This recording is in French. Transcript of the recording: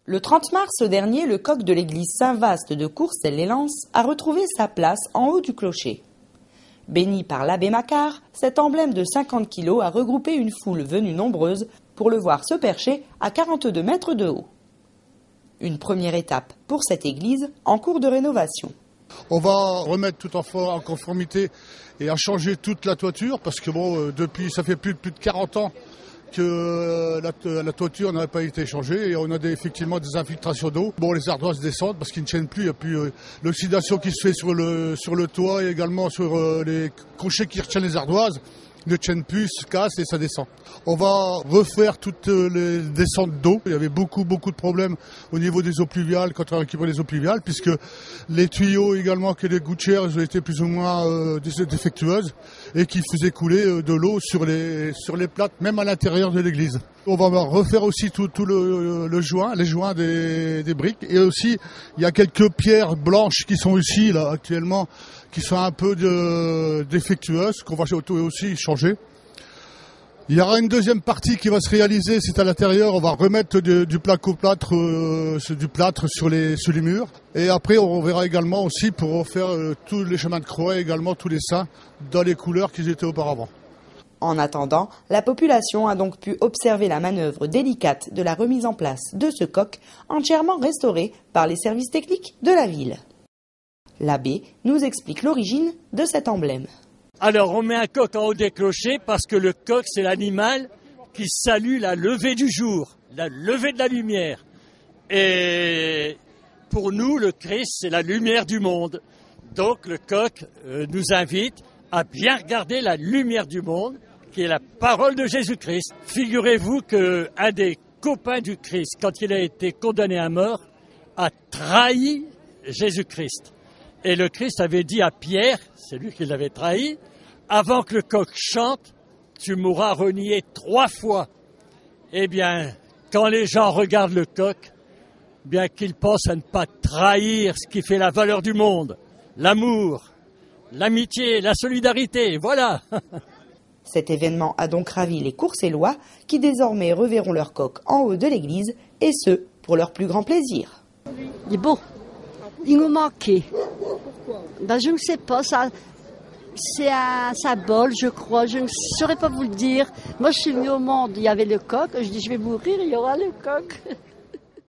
Le 30 mars dernier, le coq de l'église Saint-Vaast de Courcelles-lès-Lens a retrouvé sa place en haut du clocher. Béni par l'abbé Macquart, cet emblème de 50 kilos a regroupé une foule venue nombreuse pour le voir se percher à 42 mètres de haut. Une première étape pour cette église en cours de rénovation. On va remettre tout en conformité et à changer toute la toiture parce que depuis ça fait plus de 40 ans que la toiture n'avait pas été changée et on a effectivement des infiltrations d'eau. Les ardoises descendent parce qu'ils ne tiennent plus. Il y a plus l'oxydation qui se fait sur le toit et également sur les crochets qui retiennent les ardoises ne tiennent plus, se cassent et ça descend. On va refaire toutes les descentes d'eau. Il y avait beaucoup de problèmes au niveau des eaux pluviales quand on a récupéré les eaux pluviales puisque les tuyaux également que les gouttières ont été plus ou moins défectueuses et qui faisaient couler de l'eau sur les plates, même à l'intérieur de l'église. On va refaire aussi tout le joint, les joints des briques et aussi il y a quelques pierres blanches qui sont ici là actuellement qui sont un peu défectueuses qu'on va aussi changer. Il y aura une deuxième partie qui va se réaliser, c'est à l'intérieur, on va remettre du placo-plâtre, du plâtre sur les murs. Et après, on verra également aussi pour refaire tous les chemins de croix et également tous les seins dans les couleurs qu'ils étaient auparavant. En attendant, la population a donc pu observer la manœuvre délicate de la remise en place de ce coq entièrement restauré par les services techniques de la ville. L'abbé nous explique l'origine de cet emblème. Alors on met un coq en haut des clochers parce que le coq c'est l'animal qui salue la levée du jour, la levée de la lumière. Et pour nous le Christ c'est la lumière du monde. Donc le coq nous invite à bien regarder la lumière du monde qui est la parole de Jésus-Christ. Figurez-vous qu'un des copains du Christ, quand il a été condamné à mort, a trahi Jésus-Christ. Et le Christ avait dit à Pierre, c'est lui qui l'avait trahi, avant que le coq chante, tu m'auras renié 3 fois. Eh bien, quand les gens regardent le coq, bien qu'ils pensent à ne pas trahir ce qui fait la valeur du monde, l'amour, l'amitié, la solidarité, voilà. Cet événement a donc ravi les Courcellois qui désormais reverront leur coq en haut de l'église et ce, pour leur plus grand plaisir. Il est beau. Il nous manquait. Je ne sais pas, c'est un symbole, je crois, je ne saurais pas vous le dire. Moi, je suis venue au monde, il y avait le coq, je dis je vais mourir, il y aura le coq.